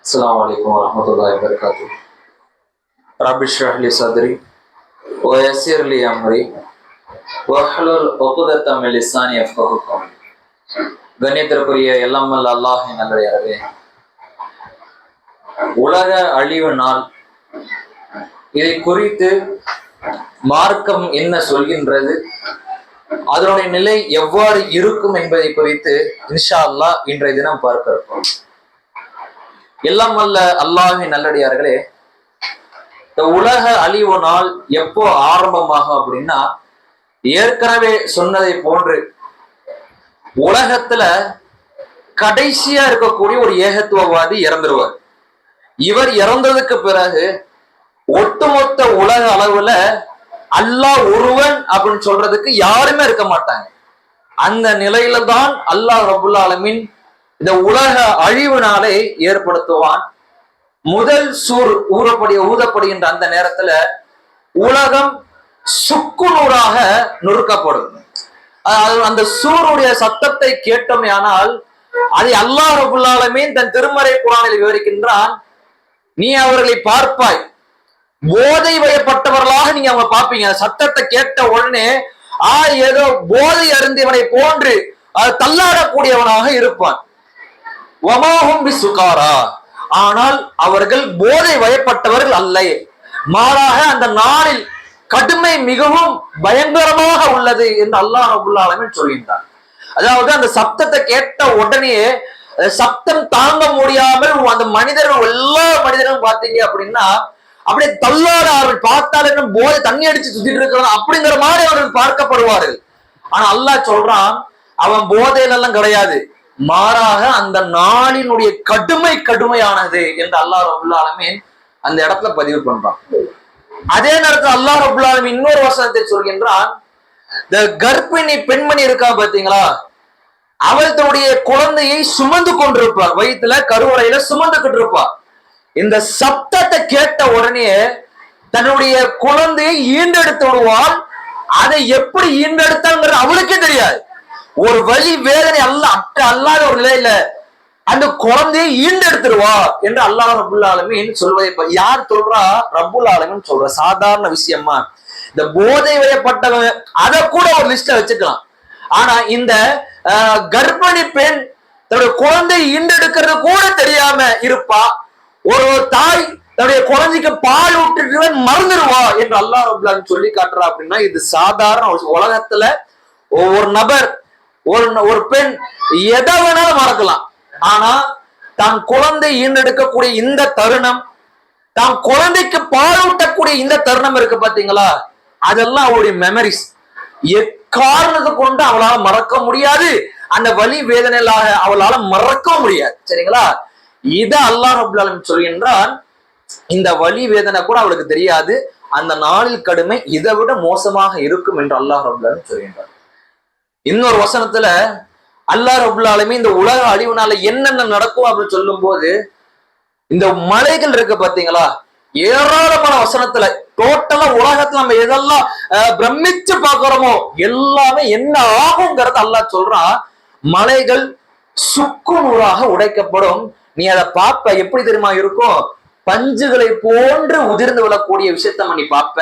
السلام عليكم ورحمة الله وبركاته. رب اشرح لي صدري ويسر لي أمري واحلل عقدة من لساني يفقهوا قولي. கண்ணியத்திற்குரிய எல்லாம் வல்ல அல்லாஹ்வின் நல்லடியார்களே, உலக அழிவு நாள் இதை குறித்து மார்க்கம் என்ன சொல்கின்றது, அதனுடைய நிலை எவ்வாறு இருக்கும் என்பதை குறித்து இன்ஷா அல்லாஹ் இன்றைய தினம் பார்க்க இருக்கோம். எல்லாம் வல்ல அல்லாஹ்வின் நல்லடியார்களே, இந்த உலக அழிவு நாள் எப்போ ஆரம்பமாகும் அப்படின்னா, ஏற்கனவே சொன்னதை போன்று உலகத்துல கடைசியா இருக்கக்கூடிய ஒரு ஏகத்துவவாதி இறந்துருவார். இவர் இறந்ததுக்கு பிறகு ஒட்டுமொத்த உலக அளவுல அல்லாஹ் ஒருவன் அப்படின்னு சொல்றதுக்கு யாருமே இருக்க மாட்டாங்க. அந்த நிலையில தான் அல்லாஹ் ரப்புல் ஆலமீன் இந்த உலக அழிவு நாளை ஏற்படுத்துவான். முதல் சூர் ஊதப்படுகின்ற அந்த நேரத்துல உலகம் சுக்கு நூறாக நொறுக்கப்படும். அந்த சூருடைய சத்தத்தை கேட்டோமே ஆனால் அதை அல்லாஹ் ரப்புல் ஆலமீன் தன் திருமறை குர்ஆனில் விவரிக்கின்றான். நீ அவர்களை பார்ப்பாய், போதை வயப்பட்டவர்களாக நீங்க அவங்க பார்ப்பீங்க. சத்தத்தை கேட்ட உடனே ஏதோ போதை அருந்தியவனை போன்று தள்ளாடக்கூடியவனாக இருப்பான். ஆனால் அவர்கள் போதை வயப்பட்டவர்கள் அல்ல, மாறாக அந்த நாளில் கடுமை மிகவும் பயங்கரமாக உள்ளது என்று அல்லாஹ் ரப்புல் ஆலமீன் சொல்கின்றான். அதாவது அந்த சப்தத்தை கேட்ட உடனே சப்தம் தாங்க முடியாமல் அந்த மனிதர்கள், எல்லா மனிதர்களும் பார்த்தீங்க அப்படின்னா அப்படியே தள்ளாட, அவர்கள் பார்த்தால் என்ன போதை தண்ணி அடிச்சு சுத்திட்டு இருக்கிறான் அப்படிங்கிற மாதிரி அவர்கள் பார்க்கப்படுவார்கள். ஆனா அல்லாஹ் சொல்றான், அவன் போதையில எல்லாம் கிடையாது, மாறாக அந்த நாளினுடைய கடுமையானது என்று அல்லாஹ் ரப்புல் ஆலமீன் அந்த இடத்துல பதிவு பண்றான். அதே நேரத்தில் அல்லாஹ் ரப்புல் ஆலமீன் இன்னொரு வசனத்தை சொல்கின்றான். இந்த கர்ப்பிணி பெண்மணி இருக்கா பாத்தீங்களா, அவள் தன்னுடைய குழந்தையை சுமந்து கொண்டிருப்பார், வயிற்றுல கருவறையில சுமந்துகிட்டு இருப்பார். இந்த சப்தத்தை கேட்ட உடனே தன்னுடைய குழந்தையை ஈண்டெடுத்து விடுவாள். அதை எப்படி ஈண்டெடுத்தாங்கிறது அவளுக்கே தெரியாது. ஒரு வலி வேதனை அல்லாத ஒரு நிலையில அந்த குழந்தையை ஈண்டெடுத்துருவா என்று அல்லாஹ் ரப்புல் ஆலமீன் சொல்வதை யார் சொல்றா? ரப்புல் ஆலமீன் சொல்ற. சாதாரண விஷயமா? இந்த போதை வயப்பட்டவங்க அதை கூட ஒரு லிஸ்ட்ல வச்சுக்கலாம். ஆனா இந்த கர்ப்பிணி பெண் தன்னுடைய குழந்தையை ஈண்டெடுக்கிறது கூட தெரியாம இருப்பா. ஒரு தாய் தன்னுடைய குழந்தைக்கு பால் விட்டுட்டு மறந்துடுவா என்று அல்லாஹ் ரப்புல் ஆலமீன் சொல்லி காட்டுறா. அப்படின்னா இது சாதாரண உலகத்துல ஒரு நபர், ஒரு பெண் எதை வேணாலும் மறக்கலாம். ஆனா தான் குழந்தை ஈண்டெடுக்கக்கூடிய இந்த தருணம், தான் குழந்தைக்கு பாலூட்டக்கூடிய இந்த தருணம் இருக்கு பாத்தீங்களா, அதெல்லாம் அவளுடைய மெமரிஸ். எக்காரணத்தை கொண்டு அவளால மறக்க முடியாது. அந்த வலி வேதனையிலாக அவளால மறக்க முடியாது. சரிங்களா? இத அல்லாஹ் ரப்புல் ஆலமீன் சொல்கின்றான். இந்த வலி வேதனை கூட அவளுக்கு தெரியாது. அந்த நாளில் கடுமை இதை விட மோசமாக இருக்கும் என்று அல்லாஹ் ரப்புல் ஆலமீன் சொல்கின்றான். இன்னொரு வசனத்துல அல்லாஹ் ரப்புல் ஆலமீன் இந்த உலக அழிவுனால என்னென்ன நடக்கும் அப்படின்னு சொல்லும் போது, இந்த மலைகள் இருக்கு பாத்தீங்களா, ஏராளமான வசனத்துல டோட்டலா உலகத்துல நம்ம எதெல்லாம் பிரமிச்சு பாக்குறோமோ எல்லாமே என்ன ஆகுங்கிறத அல்லாஹ் சொல்றான். மலைகள் சுக்கு நூறாக உடைக்கப்படும். நீ அதை பார்ப்ப, எப்படி தெரியுமா இருக்கும்? பஞ்சுகளை போன்று உதிர்ந்து விழக்கூடிய விஷயத்த நீ பார்ப்ப.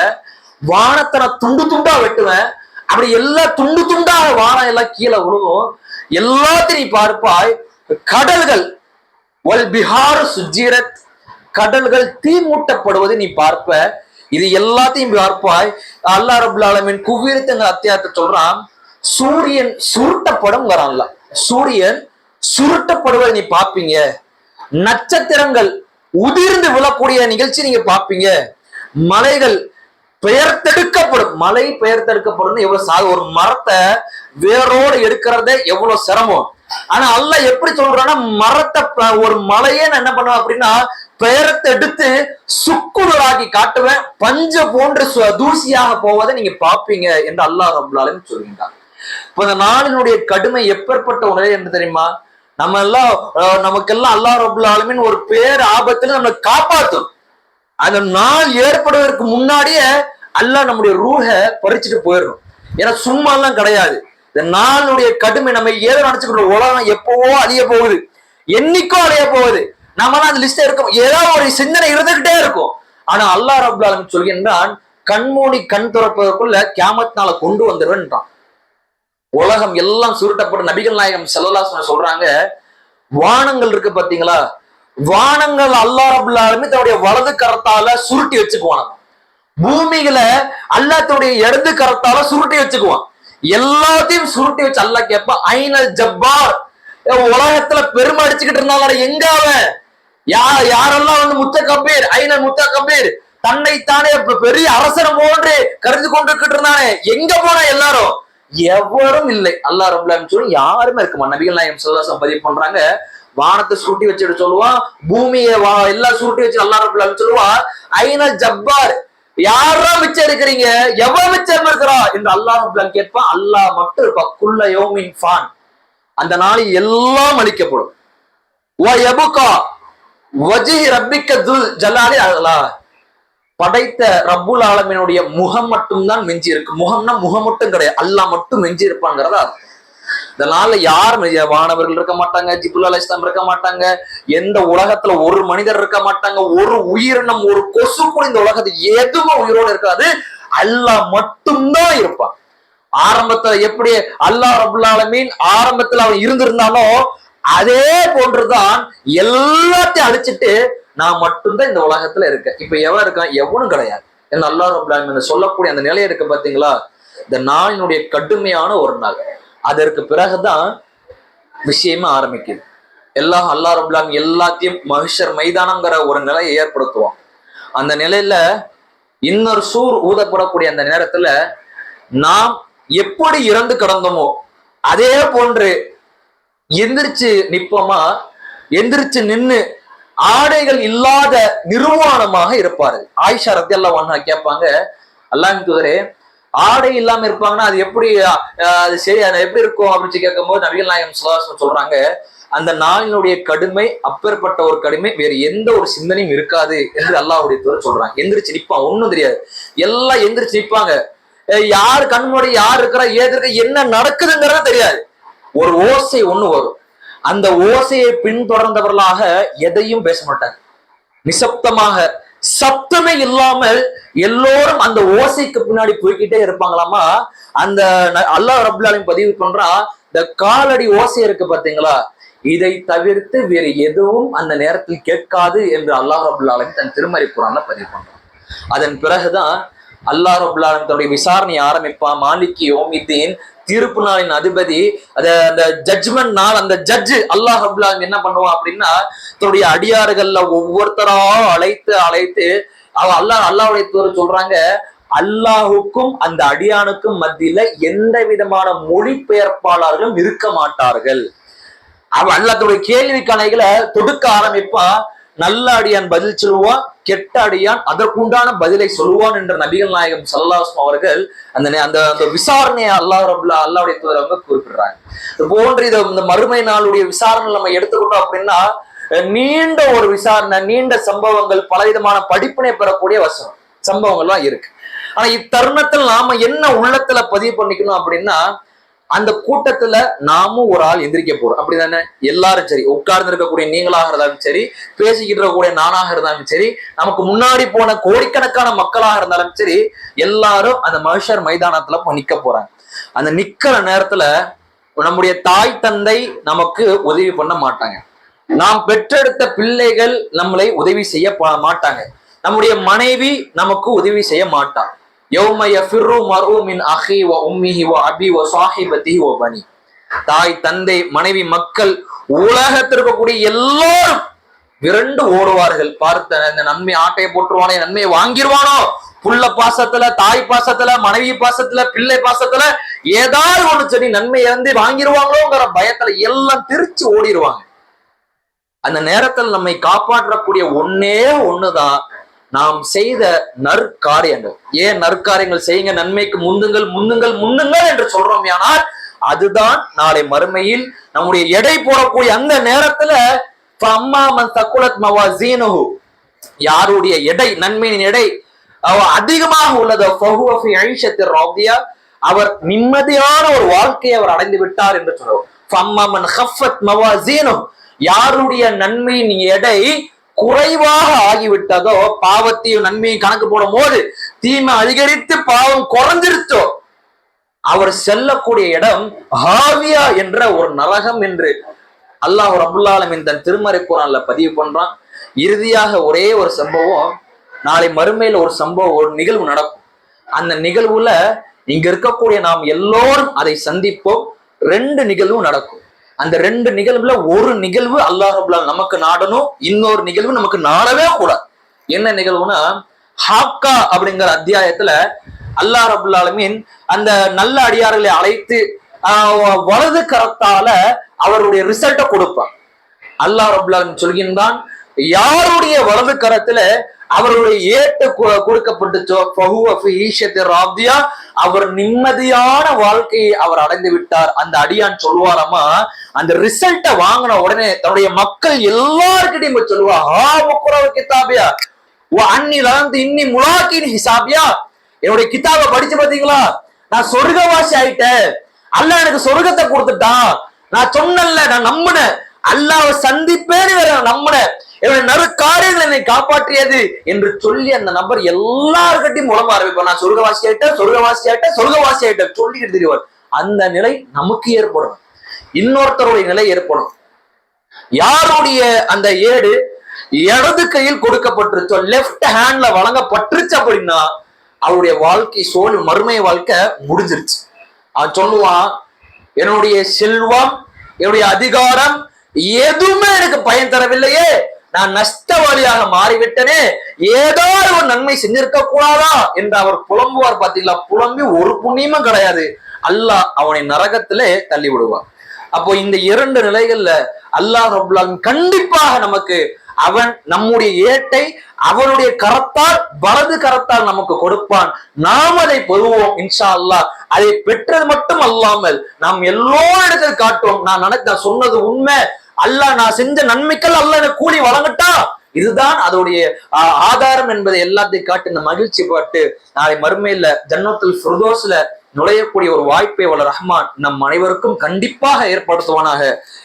வானத்தை துண்டு துண்டா வெட்டுவேன், அப்படி எல்லாம் துண்டு துண்டாக வானம் எல்லாம் கீழே விழுவும். எல்லாத்தையும் நீ பார்ப்பாய். கடல்கள் சுஜீரத், கடல்கள் தீ மூட்டப்படுவதை நீ பார்ப்ப. இது எல்லாத்தையும் பார்ப்பாய். அல்லாஹ் ரப்புல் ஆலமீன் குவியத்தங்க அத்தியாயத்தை சொல்றான். சூரியன் சுருட்டப்படும். சூரியன் சுருட்டப்படுவதை நீ பார்ப்பீங்க. நட்சத்திரங்கள் உதிர்ந்து விழக்கூடிய நிகழ்ச்சி நீங்க பார்ப்பீங்க. மலைகள் பெயர்த்தெடுக்கப்படும். மலை பெயர்த்தெடுக்கப்படும். எவ்வளவு ஒரு மரத்தை வேரோடு எடுக்கிறதே எவ்வளவு சிரமம். ஆனா அல்லாஹ் எப்படி சொல்றான்னா, மரத்தை ஒரு மலையே நான் என்ன பண்ணுவேன் அப்படின்னா பெயரத்தை எடுத்து சுக்குநூறாக்கி காட்டுவேன், பஞ்ச போன்று தூசியாக போவதை நீங்க பார்ப்பீங்க என்று அல்லாஹ் ரப்புல் ஆலமீன் சொல்கின்றான். இப்ப இந்த நாளினுடைய கடுமை எப்பேற்பட்ட உணர்வு என்று தெரியுமா? நமக்கெல்லாம் அல்லாஹ் ரப்புல் ஆலமீன் ஒரு பேர் ஆபத்துல நம்மளை காப்பாற்றும். அந்த நாள் ஏற்படுவதற்கு முன்னாடியே அல்லாஹ் நம்முடைய ரூஹ பறிச்சுட்டு போயிடணும். ஏன்னா சும்மா எல்லாம் கிடையாது. இந்த நாளுடைய கடுமை நம்ம ஏதோ நினைச்சுக்கிற உலகம் எப்பவோ அழிய போகுது, என்னைக்கோ அழிய போகுது. நாமெல்லாம் அந்த லிஸ்ட் இருக்கும், ஏதாவது ஒரு சிந்தனை இருந்துகிட்டே இருக்கும். ஆனா அல்லாஹ் ரப்பல் ஆலமீன் சொல்கின்றான், கண்மூடி கண் துறப்பதற்குள்ள கியாமத் நாளை கொண்டு வந்துருவேன்றான். உலகம் எல்லாம் சுருட்டப்பட்டு நபிகள் நாயகம் ஸல்லல்லாஹு அலைஹி வஸல்லம் சொல்றாங்க, வானங்கள் இருக்கு பாத்தீங்களா, வானங்கள் அல்லாஹ் ரப்பல் ஆலமீன் தன்னுடைய வலது கரத்தால சுருட்டி வச்சுக்குவான். பூமிகளை அல்லாஹ் தன்னுடைய இடது கரத்தால சுருட்டி வச்சுக்குவான். எல்லாத்தையும் சுருட்டி வச்சு அல்லாஹ் கேட்பான், ஐனல் ஜப்பார், உலகத்துல பெருமை அடிச்சுக்கிட்டு இருந்தாலும் எங்க அவன், யாரெல்லாம் வந்து முத்தகபீர், ஐனல் முத்தகபீர், தன்னைத்தானே பெரிய அரசனை போன்று கருது கொண்டுகிட்டு இருந்தானே, எங்க போனா எல்லாரும், எவரும் இல்லை. அல்லாஹ் ரப்பல் ஆலமீன் சொல்லி யாருமே இருக்குமா. நபிகள் நாயகம் ஸல்லல்லாஹு அலைஹி வஸல்லம் பதிவு பண்றாங்க, வானத்தை சுருட்டி வச்சுட்டு சொல்லுவான், பூமியை எல்லாம் சுருட்டி வச்சு அல்லாஹ் ரப்பல் ஆலமீன் சொல்லுவான், ஐனல் ஜப்பார், யாரா மிச்சம் இருக்கிறீங்க, எவ்வளவு மிச்சம் இருக்கிறா என்று அல்லாஹ் ரப்பல் ஆலமீன் கேட்பான். அல்லாஹ் மட்டும் இருப்பா. குல்ல யௌமின் ஃபான், அந்த நாளில் எல்லாம் அழிக்கப்படும். படைத்த ரப்புல் ஆலமீனுடைய முகம் மட்டும்தான் மிஞ்சி இருக்கு. முகம்னா முகம் மட்டும் கிடையாது, அல்லாஹ் மட்டும் மிஞ்சி இருப்பாங்கிறதா. இதனால யாரும் வானவர்கள் இருக்க மாட்டாங்க, ஜிப்ரீல் அலைஹிஸ்ஸலாம் இருக்க மாட்டாங்க, எந்த உலகத்துல ஒரு மனிதர் இருக்க மாட்டாங்க, ஒரு உயிரினம், ஒரு கொசு கூட இந்த உலகத்துல எதுவும் உயிரோடு இருக்காது. அல்லாஹ் மட்டும்தான் இருப்பான். ஆரம்பத்துல எப்படி அல்லாஹ் ரப்பல் ஆலமீன் ஆரம்பத்துல அவன் இருந்திருந்தானோ அதே போன்றுதான் எல்லாத்தையும் அழிச்சிட்டு நான் மட்டும்தான் இந்த உலகத்துல இருக்கேன். இப்ப எவன் இருக்கான், எவனும் கிடையாது. ஏன்னா அல்லாஹ் ரப்பல் ஆலமீன் சொல்லக்கூடிய அந்த நிலை இருக்கு பாத்தீங்களா, இந்த நாளினுடைய கடுமையான ஒரு நாள். அதற்கு பிறகுதான் விஷயமே ஆரம்பிக்குது. அல்லாஹ் ரப்பல் ஆலமீன் எல்லாத்தையும் மஹ்ஷர் மைதானங்கிற ஒரு நிலையை ஏற்படுத்துவான். அந்த நிலையில இன்னொரு சூர் ஊதப்படக்கூடிய அந்த நேரத்துல நாம் எப்படி இறந்து கிடந்தோமோ அதே போன்று எந்திரிச்சு நிப்போமா, எந்திரிச்சு நின்னு ஆடைகள் இல்லாத நிர்வாணமாக இருப்பாரு. ஆயிஷா ரலியல்லாஹு அன்ஹா கேட்பாங்க, அல்லாஹ்வின் தூதரே, ஆடை இல்லாம இருப்பாங்கன்னா அது எப்படி, அது சரி, அது எப்படி இருக்கும் அப்படின்னு கேட்கும்போது நபிகள் நாயகம் ஸல்லல்லாஹு அலைஹி வஸல்லம் சொல்றாங்க, அந்த நாளினுடைய கடுமை அப்பேற்பட்ட ஒரு கடுமை வேறு எந்த ஒரு சிந்தனையும் இருக்காது என்று அல்லாஹ்வுடைய தூதர் சொல்றாங்க. எந்திரிச்சு நிப்பான், ஒண்ணும் தெரியாது, எல்லாம் எந்திரிச்சு நிப்பாங்க. யார் கண்மூடி யார் இருக்கிறா, ஏது இருக்க, என்ன நடக்குதுங்கிறத தெரியாது. ஒரு ஓசை ஒண்ணு வரும், அந்த ஓசையை பின்தொடர்ந்தவர்களாக எதையும் பேச மாட்டாங்க. நிசப்தமாக சப்தமே இல்லாமல் எல்லோரும் அந்த ஓசைக்கு பின்னாடி போய்கிட்டே இருப்பாங்களாமா. அந்த அல்லாஹ் ரப்பல் ஆலமீன் பதிவு பண்றா, இந்த காலடி ஓசை இருக்கு பாத்தீங்களா, இதை தவிர்த்து வேறு எதுவும் அந்த நேரத்தில் கேட்காது என்று அல்லாஹ் ரப்பல் ஆலமீன் தன் திருமறை குர்ஆன்ல பதிவு பண்றான். அதன் பிறகுதான் அல்லாஹ் ரப்பல் ஆலமீன் தன்னுடைய விசாரணை ஆரம்பிப்பான். மாலிகி யௌமித்தீன், தீர்ப்பு நாளின் அதிபதி, அந்த ஜட்ஜ்மெண்ட் நாள். அந்த ஜட்ஜ் அல்லாஹ் ரப்பல் ஆலமீன் என்ன பண்ணுவான் அப்படின்னா, தன்னுடைய அடியார்கள்ல ஒவ்வொருத்தரா அழைத்து அல்லாஹ்வுடைய தூதர் சொல்றாங்க, அல்லாஹுக்கும் அந்த அடியானுக்கும் மத்தியில எந்த விதமான மொழிபெயர்ப்பாளர்களும் இருக்க மாட்டார்கள். அல்லாஹ்வுடைய கேள்வி கணைகளை தொடுக்க ஆரம்பிப்பான். நல்ல அடியான் பதில் சொல்லுவான், கெட்ட அடியான் அதற்குண்டான பதிலை சொல்லுவான் என்ற நபிகள் நாயகம் ஸல்லல்லாஹு அலைஹி வஸல்லம் அவர்கள் அந்த விசாரணையை அல்லாஹ்வுடைய தூதர் அவங்க குறிப்பிடுறாங்க. இது போன்று இந்த மறுமை நாளுடைய விசாரணை நம்ம எடுத்துக்கிட்டோம் அப்படின்னா, நீண்ட ஒரு விசாரணை, நீண்ட சம்பவங்கள், பலவிதமான படிப்பினை பெறக்கூடிய சம்பவங்கள்லாம் இருக்கு. ஆனா இத்தருணத்தில் நாம என்ன உள்ளத்துல பதிவு பண்ணிக்கணும் அப்படின்னா, அந்த கூட்டத்துல நாமும் ஒரு ஆள் எந்திரிக்க போறோம், அப்படிதானே? எல்லாரும் சரி, உட்கார்ந்து இருக்கக்கூடிய நீங்களாக இருந்தாலும் சரி, பேசிக்கிட்டு இருக்கக்கூடிய நானாக இருந்தாலும் சரி, நமக்கு முன்னாடி போன கோடிக்கணக்கான மக்களாக இருந்தாலும் சரி, எல்லாரும் அந்த மஹ்ஷர் மைதானத்துல நிக்க போறாங்க. அந்த நிக்கிற நேரத்துல நம்முடைய தாய் தந்தை நமக்கு உதவி பண்ண மாட்டாங்க, நாம் பெற்றெடுத்த பிள்ளைகள் நம்மளை உதவி செய்ய மாட்டாங்க, நம்முடைய மனைவி நமக்கு உதவி செய்ய மாட்டாங்க. தாய் தந்தை மனைவி மக்கள் உலகத்திற்கக்கூடிய எல்லாரும் விரண்டு ஓடுவார்கள். பார்த்த இந்த நன்மை ஆட்டையை போட்டுருவானோ, நன்மையை வாங்கிடுவானோ, புள்ள பாசத்துல, தாய் பாசத்துல, மனைவி பாசத்துல, பிள்ளை பாசத்துல ஏதாவது ஒண்ணு சரி நன்மையை வந்து வாங்கிடுவாங்களோங்கிற பயத்துல எல்லாம் திருச்சி ஓடிடுவாங்க. அந்த நேரத்தில் நம்மை காப்பாற்றக்கூடிய ஒன்னே ஒண்ணுதான் நாம் செய்த நற்காரியங்கள். ஏன் நற்காரியங்கள் செய்யுங்க, நன்மைக்கு முந்துங்கள் முந்துங்கள் முன்னுங்கள் என்று சொல்றோம். ஆனால் அதுதான் நாளை மறுமையில் நம்முடைய எடை போடக்கூடிய அந்த நேரத்துல யாருடைய எடை, நன்மையின் எடை அதிகமாக உள்ளது, அவர் நிம்மதியான ஒரு வாழ்க்கையை அவர் அடைந்து விட்டார் என்று சொல்றோம். யாருடைய நன்மையின் எடை குறைவாக ஆகிவிட்டதோ, பாவத்தையும் நன்மையும் கணக்கு போடும் போது தீமை அதிகரித்து பாவம் குறைஞ்சிருச்சோ, அவர் செல்லக்கூடிய இடம் ஹாவியா என்ற ஒரு நரகம் என்று அல்லாஹ் ரப்புல் ஆலமீன் தன் திருமறை குர்ஆன்ல பதிவு பண்றான். இறுதியாக ஒரே ஒரு சம்பவம், நாளை மறுமையில ஒரு சம்பவம், ஒரு நிகழ்வு நடக்கும். அந்த நிகழ்வுல இங்க இருக்கக்கூடிய நாம் எல்லோரும் அதை சந்திப்போம். 2 நிகழ்வும் நடக்கும். அந்த 2 நிகழ்வுல ஒரு நிகழ்வு அல்லாஹ் ரப்புல் ஆலமீன் நமக்கு நாடணும், இன்னொரு நிகழ்வு நமக்கு நாடவே கூடாது. என்ன நிகழ்வுனா, ஹாக்கா அப்படிங்கிற அத்தியாயத்துல அல்லாஹ் ரப்புல் ஆலமீன் அந்த நல்ல அடியார்களை அழைத்து வலது கரத்தால அவருடைய ரிசல்ட்டை கொடுப்பான். அல்லாஹ் ரப்புல் ஆலமீன் சொல்கின்றான், யாருடைய வலது கரத்துல அவருடைய ஏட்டு கொடுக்கப்பட்டுச்சோ அவர் நிம்மதியான வாழ்க்கையை அவர் அடைந்து விட்டார். அந்த அடியான் சொல்லுவாராமா, அந்த ரிசல்ட்டை வாங்கின உடனே தன்னுடைய மக்கள் எல்லாருக்கிட்டையும் சொல்லுவா, கிதாபியா இன்னி முலாக்கின் ஹிசாபியா, என்னுடைய கிதாபை படிச்சு பாத்தீங்களா, நான் சொர்க்கவாசி ஆயிட்டேன், அல்லாஹ் எனக்கு சொர்க்கத்தை கொடுத்துட்டான், நான் சொன்னல, நான் நம்பினேன், அல்லாஹ்வை சந்திப்பேன்னு நான் நம்பினேன், என்னுடைய நறுக்காரியங்கள் என்னை காப்பாற்றியது என்று சொல்லி அந்த நபர் எல்லாருக்கிட்டையும் உடம்ப ஆரம்பிப்பார். நான் சொர்க்கவாசி ஆயிட்டேன், சொர்க்கவாசி ஆயிட்டேன், சொர்க்கவாசி ஆயிட்டேன் சொல்லிக்கிட்டு தெரிவார். அந்த நிலை நமக்கு ஏற்படும், இன்னொருத்தருடைய நிலை ஏற்படும். யாருடைய அந்த ஏடு இடது கையில் கொடுக்கப்பட்டுருச்சோ, லெப்ட் ஹேண்ட்ல வழங்கப்பட்டுருச்சு அப்படின்னா அவருடைய வாழ்க்கை சோழ மறுமை வாழ்க்கை முடிஞ்சிருச்சு. அவன் சொல்லுவான், என்னுடைய செல்வம், என்னுடைய அதிகாரம் எதுவுமே எனக்கு பயன் தரவில்லையே, நான் நஷ்டவாளியாக மாறிவிட்டனே, ஏதாவது ஒரு நன்மை செஞ்சிருக்க கூடாதா என்று அவர் புலம்புவார். பாத்தீங்களா, புலம்பி ஒரு புண்ணியமும் கிடையாது, அல்லாஹ் அவனை நரகத்திலே தள்ளி விடுவார். அப்போ இந்த 2 நிலைகள்ல அல்லாஹ் ரப்புல் ஆலமீன் கண்டிப்பாக நமக்கு அவன் நம்முடைய ஏட்டை அவனுடைய கரத்தால், வலது கரத்தால் நமக்கு கொடுப்பான். நாம் அதை பெறுவோம் இன்ஷா அல்லாஹ். அதை பெற்றது மட்டும் அல்லாமல் நாம் எல்லோரிடத்தில் காட்டுவோம், நான் சொன்னது உண்மை, அல்லாஹ் நான் செஞ்ச நன்மைகள் அல்லாஹ் எனக்கு கூலி வழங்கட்டா, இதுதான் அதோடைய ஆதாரம் என்பதை எல்லாத்தையும் காட்டு இந்த மகிழ்ச்சி பாட்டு நாளை மறுமையில ஜன்னத்துல் ஃபிர்தௌஸ்ல நுழையக்கூடிய ஒரு வாய்ப்பை வல்ல ரஹ்மான் நம் அனைவருக்கும் கண்டிப்பாக ஏற்படுத்துவானாக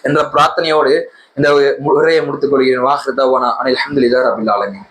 என்ற பிரார்த்தனையோடு இந்த உரையை முடித்துக் கொள்கிறேன். வாஹிரு தஅவானா அனில் ஹம்துலில்லாஹி ரப்பில் ஆலமீன்.